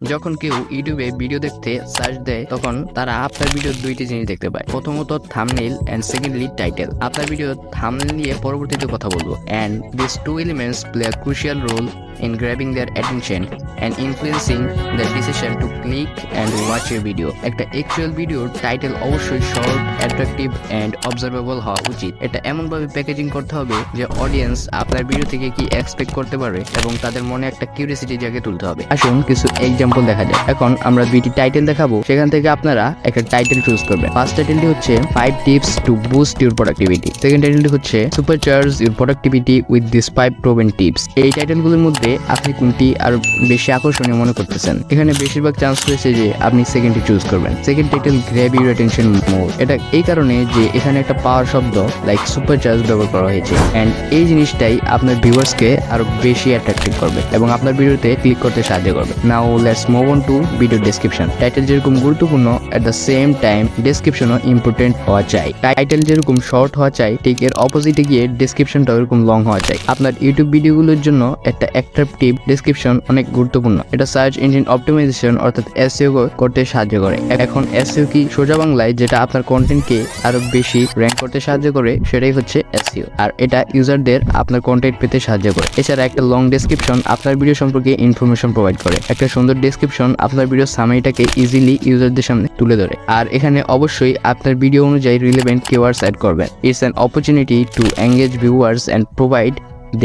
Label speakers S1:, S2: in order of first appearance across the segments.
S1: যখন কেউ ইউটিউবে ভিডিও দেখতে সার্চ দেয় তখন তারা আপনার ভিডিওর দুইটি জিনিস দেখতে পায়। প্রথমত থাম্বনেইল এন্ড সেকেন্ডলি টাইটেল। আপনার ভিডিও থাম্বনেইল নিয়ে পরবর্তীতে কথা বলবো। And this two elements play a crucial role in grabbing their attention and influencing their decision to click and watch your video. একটা অ্যাকচুয়াল ভিডিওর টাইটেল অবশ্যই শর্ট, অ্যাট্রাকটিভ এন্ড অবজারভেবল হওয়া উচিত। এটা এমনভাবে প্যাকেজিং করতে হবে যে অডিয়েন্স আপনার ভিডিও থেকে কি এক্সপেক্ট করতে পারে এবং তাদের মনে একটা কিউরিওসিটি জাগে তুলতে হবে। আসুন কিছু এক্সাম্পল দেখা যায়। এখন আমরা দুইটি টাইটেল দেখাবো, সেখান থেকে আপনারা একটা টাইটেল চুজ করবেন। ফার্স্ট টাইটেলটি হচ্ছে 5 tips to boost your productivity। Second টাইটেলটি হচ্ছে supercharge your productivity with these 5 proven tips। এই টাইটেলগুলোর মধ্যে আপনি কোনটি আরো বেশি আকর্ষণীয় মনে করতেছেন? এখানে বেশিরভাগ চান্স রয়েছে যে আপনি সেকেন্ডটি চুজ করবেন। Second title grab your attention more. এটা এই কারণে যে এখানে একটা পাওয়ার শব্দ লাইক সুপারচার্জ ব্যবহার করা হয়েছে এন্ড এই জিনিসটাই আপনার ভিউয়ার্সকে আরো বেশি অ্যাট্রাক্টিভ করবে এবং আপনার ভিডিওতে ক্লিক করতে সাহায্য করবে। Now let's move on to video description. Title যেরকম গুরুত্বপূর্ণ এট দ্য সেম টাইম ডেসক্রিপশনও ইম্পর্টেন্ট হওয়া চাই। টাইটেল যেরকম শর্ট হওয়া চাই ঠিক এর অপোজিটে গিয়ে ডেসক্রিপশনটাও এরকম লং হওয়া চাই। আপনার ইউটিউব ভিডিওগুলোর জন্য একটা অ্যাট্রাকটিভ ডেসক্রিপশন অনেক গুরুত্বপূর্ণ। এটা সার্চ ইঞ্জিন অপটিমাইজেশন অর্থাৎ এসইও করতে সাহায্য করে। এখন এসইও কি সোজা বাংলায় যেটা আপনার কন্টেন্টকে আরো বেশি র‍্যাঙ্ক করতে সাহায্য করে সেটাই হচ্ছে এসইও, আর এটা ইউজারদের আপনার কন্টেন্ট পেতে সাহায্য করে। এছাড়া একটা লং ডেসক্রিপশন আপনার ভিডিও সম্পর্কে ইনফরমেশন প্রোভাইড করে। একটা সুন্দর ডেসক্রিপশন আপনার ভিডিও সামারিটাকে ইজিলি ইউজারদের সামনে তুলে ধরে। আর এখানে অবশ্যই আপনার ভিডিও অনুযায়ী রিলেভেন্ট কিওয়ার্ডস অ্যাড করবেন। It's an opportunity to engage viewers and provide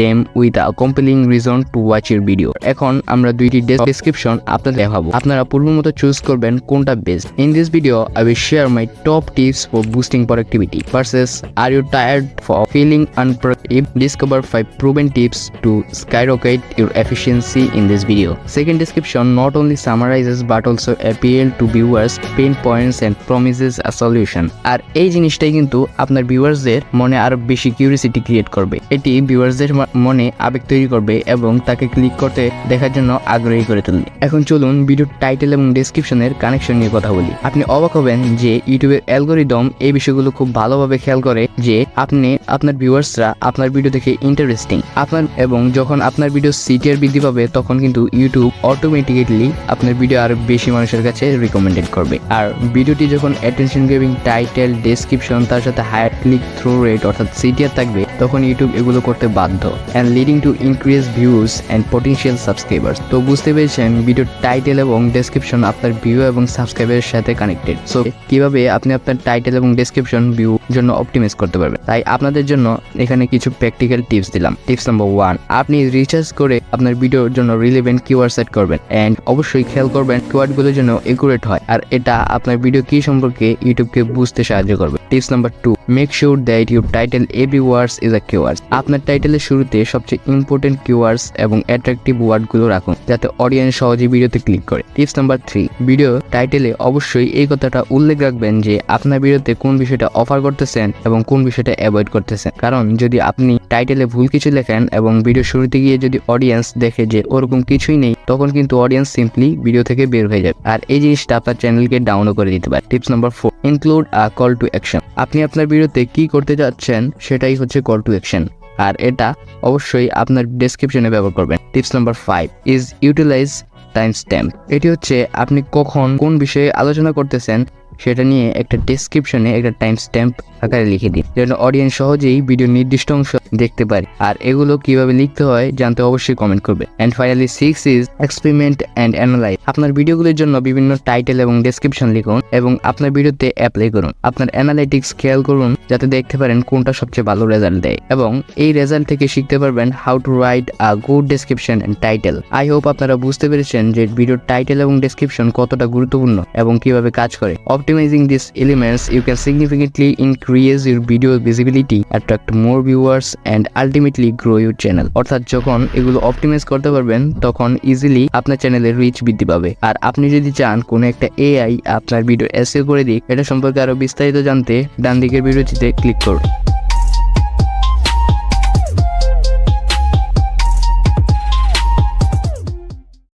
S1: them with a compelling reason to watch your video। এখন আমরা দুইটি ডেসক্রিপশন আপনাদের দেখাবো, আপনারা পূর্ব মতো চুজ করবেন কোনটা best. In this video I will share my top tips for boosting productivity versus are you tired of feeling unproductive? Discover 5 proven tips to skyrocket your efficiency in this video। Second description not only summarizes but also appeal to viewers pain points and promises a solution। আর এই জিনিসটাই কিন্তু আপনার ভিউয়ার্সদের মনে আরো বেশি curiosity create করবে। এটি ভিউয়ার্সদের মনে আবেগ তৈরি করবে এবং তাকে ক্লিক করতে দেখার জন্য আগ্রহী করে তুলবে। এখন চলুন ভিডিও টাইটেল এবং ডেসক্রিপশনের কানেকশন নিয়ে কথা বলি। আপনি অবাক হবেন যে ইউটিউবের অ্যালগরিদম এই বিষয়গুলো খুব ভালোভাবে খেয়াল করে যে আপনি আপনার ভিউয়ার্সরা আপনার ভিডিও দেখে ইন্টারেস্টিং এবং যখন আপনার ভিডিও সিটিআর বৃদ্ধি পাবে তখন কিন্তু ইউটিউব অটোমেটিক্যালি আপনার ভিডিও আরো বেশি মানুষের কাছে রিকমেন্ডেড করবে। আর ভিডিওটি যখন অ্যাটেনশন গিভিং টাইটেল ডেসক্রিপশন তার সাথে হায়ার ক্লিক থ্রু রেট অর্থাৎ সিটিআর থাকবে তখন ইউটিউব এগুলো করতে বাধ্য and leading to increased views and potential subscribers। তো বুঝতে পেরেছেন ভিডিও টাইটেল এবং ডেসক্রিপশন আপনার ভিউ এবং সাবস্ক্রাইবারের সাথে কানেক্টেড। সো কিভাবে আপনি আপনার টাইটেল এবং ডেসক্রিপশন ভিউ জন্য অপটিমাইজ করতে পারবেন, তাই আপনাদের জন্য এখানে কিছু প্র্যাকটিক্যাল টিপস দিলাম। টিপস নাম্বার 1, আপনি রিসার্চ করে আপনার ভিডিওর জন্য রিলেভেন্ট কিওয়ার্ড সেট করবেন এন্ড অবশ্যই খেয়াল করবেন কিওয়ার্ডগুলোর জন্য একুরেট হয়, আর এটা আপনার ভিডিও কি সম্পর্কে ইউটিউবকে বুঝতে সাহায্য করবে। Tips number 2, make sure that your title every words is a keyword. আপনার টাইটেলের শুরুতে সবচেয়ে ইম্পর্টেন্ট কিওয়ার্ডস এবং অ্যাট্রাকটিভ ওয়ার্ডগুলো রাখুন যাতে অডিয়েন্স সহজে ভিডিওতে ক্লিক করে। টিপস নাম্বার 3, ভিডিও টাইটেলে অবশ্যই এই কথাটা উল্লেখ রাখবেন যে আপনার ভিডিওতে কোন বিষয়টা অফার করতেছেন এবং কোন বিষয়টা অ্যাভয়েড করতেছেন। কারণ যদি আপনি টাইটেলে ভুল কিছু লেখেন এবং ভিডিও শুরুতে গিয়ে যদি অডিয়েন্স দেখে যে ওরকম কিছুই নেই তখন কিন্তু অডিয়েন্স সিম্পলি ভিডিও থেকে বের হয়ে যাবে, আর এই জিনিসটা আপনার চ্যানেলকে ডাউনও করে দিতে পারে। Tips number 4, include a call to action. আপনি আপনার ভিডিওতে কি করতে যাচ্ছেন সেটাই হচ্ছে কল টু অ্যাকশন, আর এটা অবশ্যই আপনার ডেসক্রিপশনে ব্যবহার করবেন। Tips number 5 is utilize time stamp. এটি হচ্ছে আপনি কখন কোন বিষয়ে আলোচনা করতেছেন সেটা নিয়ে একটা ডেসক্রিপশনে একটা টাইম স্ট্যাম্প আকারে লিখে দিন যেন অডিয়েন্স সহজেই ভিডিওর নির্দিষ্ট অংশ দেখতে পারে, আর এগুলো কিভাবে লিখতে হয় জানতে অবশ্যই কমেন্ট করবে। And finally 6 is experiment and analyze. আপনার ভিডিওগুলোর জন্য বিভিন্ন টাইটেল এবং ডেসক্রিপশন লিখুন এবং আপনার ভিডিওতে অ্যাপ্লাই করুন। আপনার অ্যানালাইটিক্স খেয়াল করুন যাতে দেখতে পারেন কোনটা সবচেয়ে ভালো রেজাল্ট দেয় এবং এই রেজাল্ট থেকে শিখতে পারবেন how to write a good description and title. I hope আপনারা বুঝতে পেরেছেন যে ভিডিওর টাইটেল এবং ডেসক্রিপশন কতটা গুরুত্বপূর্ণ এবং কিভাবে কাজ করে। Optimizing these elements, you can significantly increase your video visibility, attract more viewers, and ultimately grow your channel। অর্থাৎ যখন এগুলো অপটিমাইজ করতে পারবেন তখন ইজিলি আপনার চ্যানেলের রিচ বৃদ্ধি পাবে। আর আপনি যদি চান কোনো একটা এআই আপনার ভিডিও এসইও করে দিক, এটা সম্পর্কে আরো বিস্তারিত জানতে ডান দিকের ভিডিওটিতে ক্লিক করুন।